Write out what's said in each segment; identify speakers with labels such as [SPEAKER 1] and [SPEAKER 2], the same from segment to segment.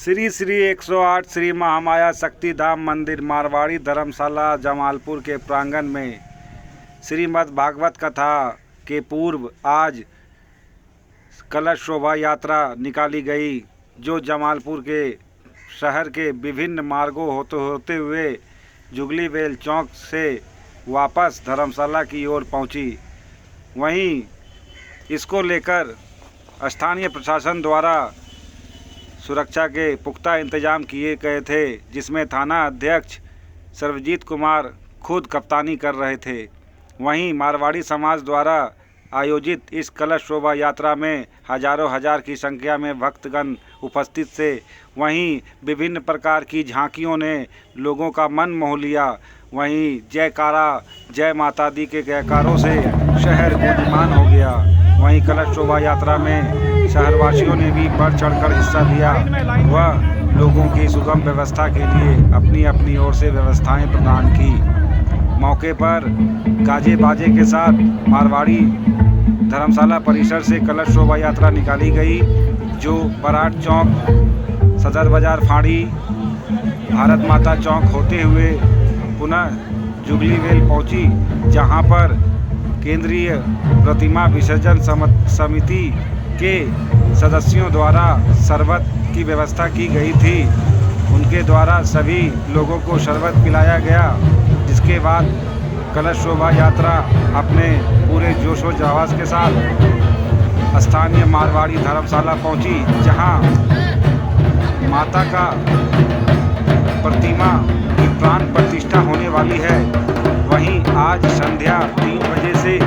[SPEAKER 1] श्री श्री 108 श्री महामाया शक्ति धाम मंदिर मारवाड़ी धर्मशाला जमालपुर के प्रांगण में श्रीमद् भागवत कथा के पूर्व आज कलश शोभा यात्रा निकाली गई, जो जमालपुर के शहर के विभिन्न मार्गों होते हुए जुगली बेल चौक से वापस धर्मशाला की ओर पहुंची। वहीं इसको लेकर स्थानीय प्रशासन द्वारा सुरक्षा के पुख्ता इंतजाम किए गए थे, जिसमें थाना अध्यक्ष सर्वजीत कुमार खुद कप्तानी कर रहे थे। वहीं मारवाड़ी समाज द्वारा आयोजित इस कलश शोभा यात्रा में हजारों हजार की संख्या में भक्तगण उपस्थित थे। वहीं विभिन्न प्रकार की झांकियों ने लोगों का मन मोह लिया। वहीं जयकारा जय माता दी के जयकारों से शहर गुंजमान हो गया। वहीं कलश शोभा यात्रा में शहरवासियों ने भी बढ़ चढ़कर हिस्सा लिया। वह लोगों की सुगम व्यवस्था के लिए अपनी अपनी ओर से व्यवस्थाएं प्रदान की। मौके पर गाजे बाजे के साथ मारवाड़ी धर्मशाला परिसर से कलश शोभा यात्रा निकाली गई, जो पराठ चौक, सदर बाजार फाड़ी, भारत माता चौक होते हुए पुनः जुगली वेल पहुंची, जहां पर केंद्रीय प्रतिमा विसर्जन समिति के सदस्यों द्वारा शरबत की व्यवस्था की गई थी। उनके द्वारा सभी लोगों को शरबत पिलाया गया, जिसके बाद कलश शोभा यात्रा अपने पूरे जोश व जवाश के साथ स्थानीय मारवाड़ी धर्मशाला पहुंची, जहां माता का प्रतिमा की प्राण प्रतिष्ठा होने वाली है। वहीं आज संध्या 3 बजे से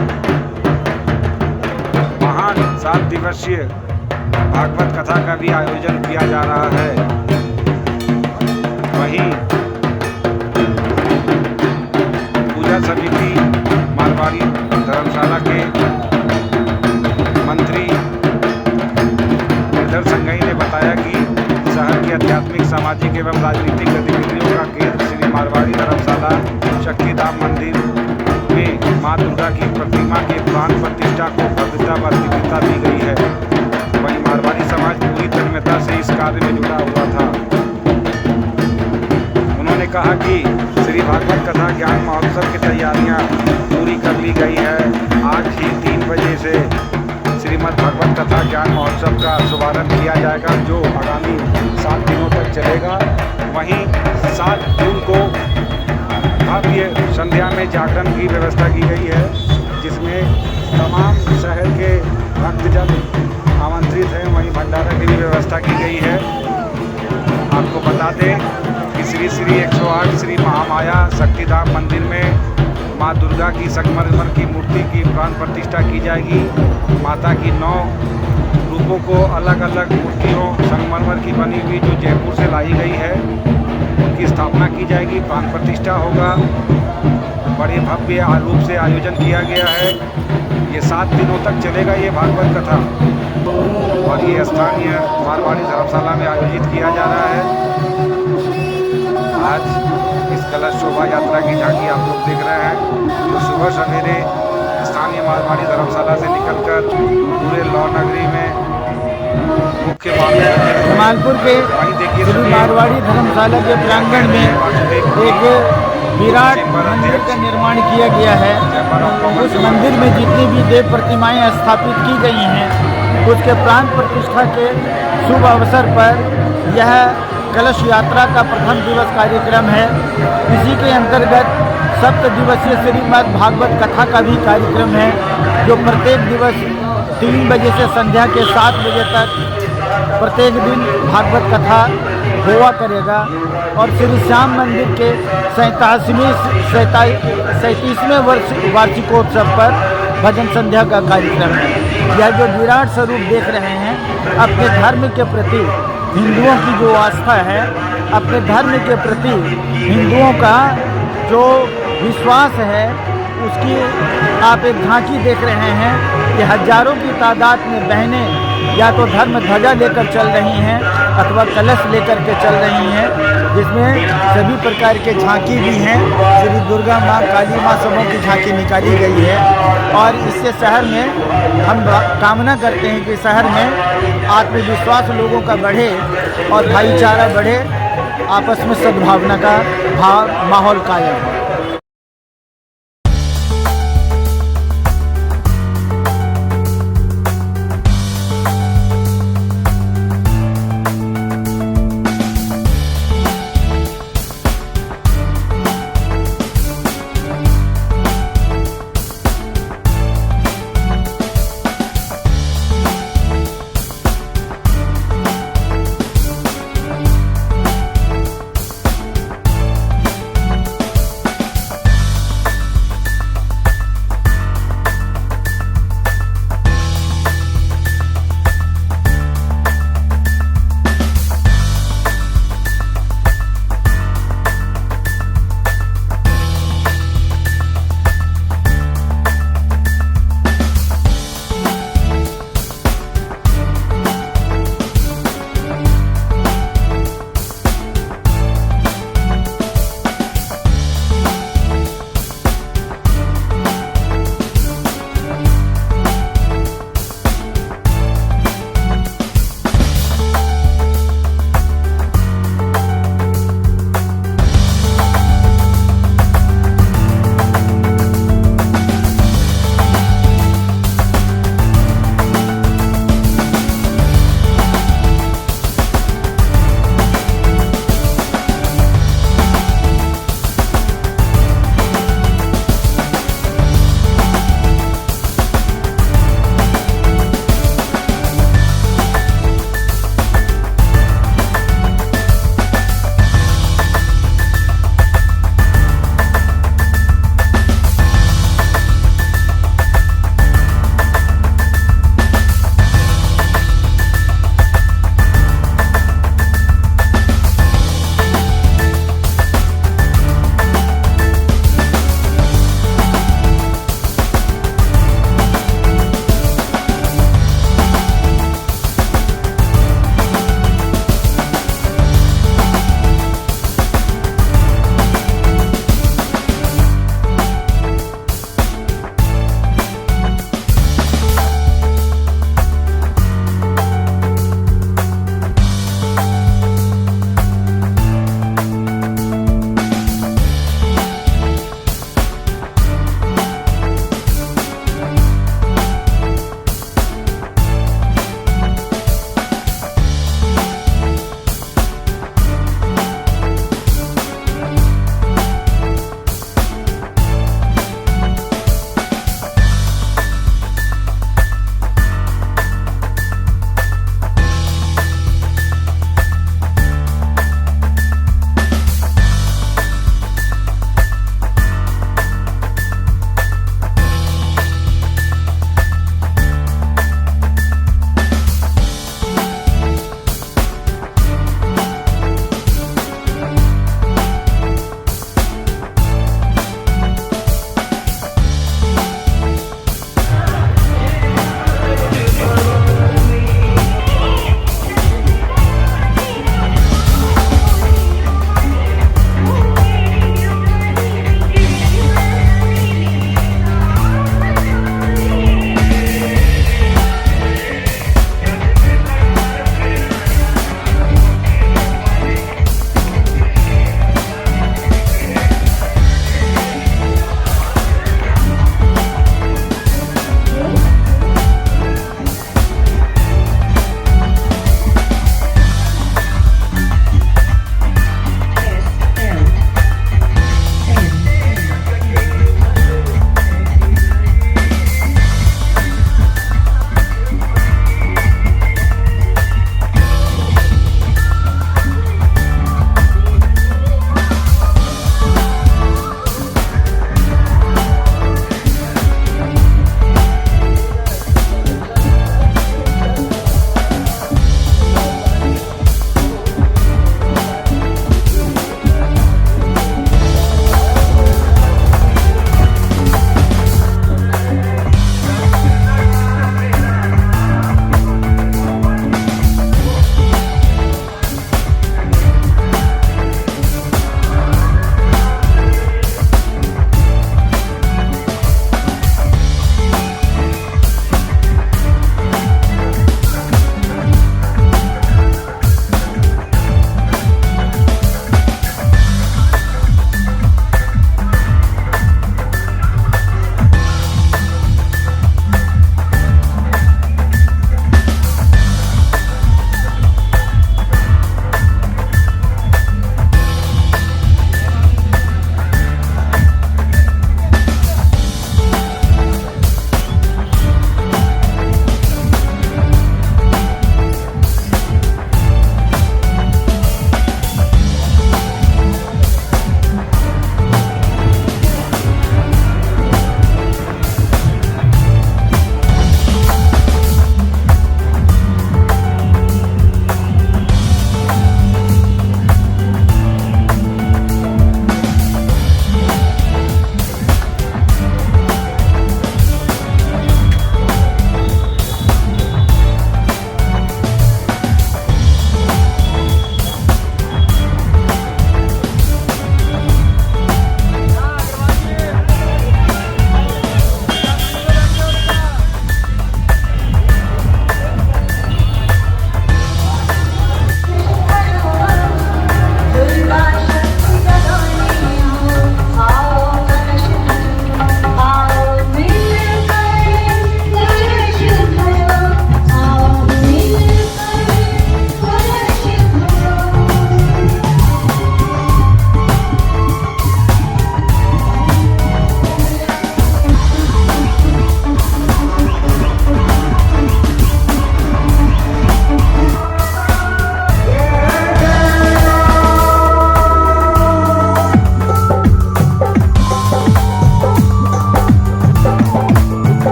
[SPEAKER 1] महान 7 दिवसीय भागवत कथा का भी आयोजन किया जा रहा है। वहीं पूजा समिति मारवाड़ी धर्मशाला के मंत्री निर्धर संघई ने बताया कि शहर की आध्यात्मिक, सामाजिक एवं राजनीतिक गतिविधियों का केंद्र श्री मारवाड़ी धर्मशाला शक्ति धाम मंदिर में मां दुर्गा की प्रतिमा के प्राण प्रतिष्ठा को भव्यता व दिव्यता दी गई है। वहीं मारवाड़ी समाज पूरी तन्मयता से इस कार्य में जुड़ा हुआ था। उन्होंने कहा कि श्री भागवत कथा ज्ञान महोत्सव की तैयारियां पूरी कर ली गई है। आज ही 3 बजे से श्रीमद् भागवत कथा ज्ञान महोत्सव का शुभारंभ किया जाएगा, जो आगामी 7 दिनों तक चलेगा। वहीं 7 जून को भव्य संध्या में जागरण की व्यवस्था की गई है, जिसमें तमाम शहर के भक्तजन आमंत्रित हैं। वहीं भंडारा की भी व्यवस्था की गई है। आपको बता दें कि श्री श्री 108 श्री महामाया शक्ति धाम मंदिर में माँ दुर्गा की संगमरमर की मूर्ति की प्राण प्रतिष्ठा की जाएगी। माता की 9 रूपों को अलग अलग मूर्तियों संगमरमर की बनी हुई जो जयपुर से लाई गई है, उनकी स्थापना की जाएगी। प्राण प्रतिष्ठा होगा। बड़े भव्य रूप से आयोजन किया गया है। ये 7 दिनों तक चलेगा ये भागवत कथा, और ये स्थानीय मारवाड़ी धर्मशाला में आयोजित किया जा रहा है। आज इस कलश शोभा यात्रा की झांकी आप लोग देख रहे हैं, जो सुबह सवेरे स्थानीय मारवाड़ी धर्मशाला से निकलकर पूरे लौ नगरी में मुख्य
[SPEAKER 2] जमालपुर के श्री मारवाड़ी धर्मशाला के प्रांगण में एक विराट मंदिर का निर्माण किया गया है। उस मंदिर में जितनी भी देव प्रतिमाएं स्थापित की गई हैं, उसके प्राण प्रतिष्ठा के शुभ अवसर पर यह कलश यात्रा का प्रथम दिवस कार्यक्रम है। इसी के अंतर्गत 7 दिवसीय श्रीमद् भागवत कथा का भी कार्यक्रम है, जो प्रत्येक दिवस 3 बजे से संध्या के 7 बजे तक प्रत्येक दिन भागवत कथा हुआ करेगा। और श्री श्याम मंदिर के 37वें वर्ष वार्षिकोत्सव पर भजन संध्या का कार्यक्रम है। यह जो विराट स्वरूप देख रहे हैं, अपने धर्म के प्रति हिंदुओं की जो आस्था है, अपने धर्म के प्रति हिंदुओं का जो विश्वास है, उसकी आप एक झांकी देख रहे हैं कि हजारों की तादाद में बहनें या तो धर्म ध्वजा लेकर चल रही हैं अथवा कलश लेकर के चल रही हैं, जिसमें सभी प्रकार के झांकी भी हैं। श्री दुर्गा माँ, काली माँ सबों की झांकी निकाली गई है। और इससे शहर में हम कामना करते हैं कि शहर में आत्मविश्वास लोगों का बढ़े और भाईचारा बढ़े, आपस में सद्भावना का माहौल कायम हो।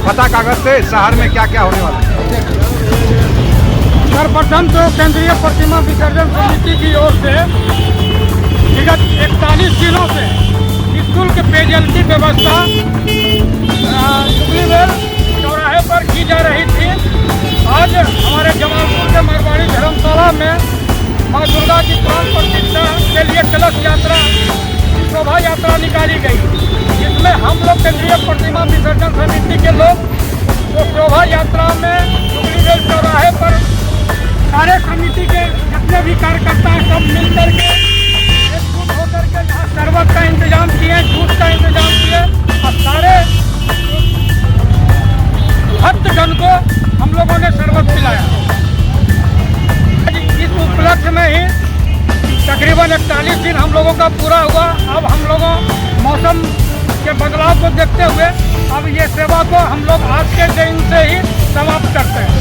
[SPEAKER 1] पता कागज से शहर में क्या क्या होने वाला है?
[SPEAKER 3] सर्वप्रथम तो केंद्रीय प्रतिमा विसर्जन समिति की ओर से विगत 41 दिनों से निःशुल्क पेयजल की व्यवस्था जुबली वेल चौराहे पर की जा रही थी। आज हमारे जमालपुर के मारवाड़ी धर्मशाला में माँ दुर्गा की प्राण प्रतिष्ठा के लिए कलश यात्रा शोभा यात्रा निकाली गई, जिसमें हम लोग केंद्रीय प्रतिमा विसर्जन समिति के लोग तो शोभा यात्रा में जुबली वेल चौराहे पर सारे समिति के जितने भी कार्यकर्ता हैं सब मिल करके एकजुट होकर के यहाँ शरबत का इंतजाम किए, जूस का इंतजाम किए और सारे भक्तगण को हम लोगों ने शरबत पिलाया। इस उपलक्ष्य में ही तकरीबन 41 दिन हम लोगों का पूरा हुआ। अब हम लोगों मौसम के बदलाव को देखते हुए अब ये सेवा को हम लोग आज के दिन से ही समाप्त करते हैं।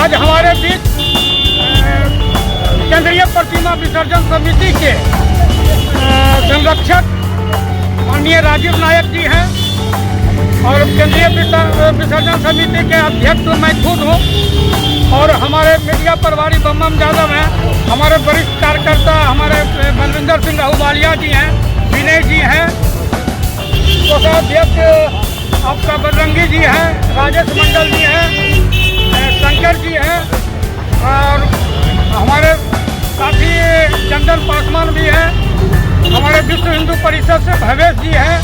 [SPEAKER 3] आज हमारे बीच केंद्रीय प्रतिमा विसर्जन समिति के संरक्षक माननीय राजीव नायक जी हैं और केंद्रीय विसर्जन समिति के अध्यक्ष मैं खुद हूँ और हमारे मीडिया प्रभारी बम्बम यादव हैं, हमारे वरिष्ठ कार्यकर्ता हमारे बलविंदर सिंह अहुवालिया जी हैं, विनय जी हैं, कोषाध्यक्ष आपका बजरंगी जी हैं, राजेश मंडल जी हैं, शंकर जी हैं और हमारे साथी चंदन पासवान भी हैं, हमारे विश्व हिंदू परिषद से भवेश जी हैं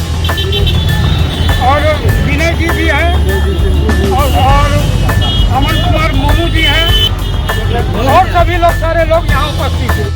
[SPEAKER 3] और विनय जी भी हैं और अमन कुमार मोनू जी हैं और सभी लोग सारे लोग यहाँ उपस्थित हैं।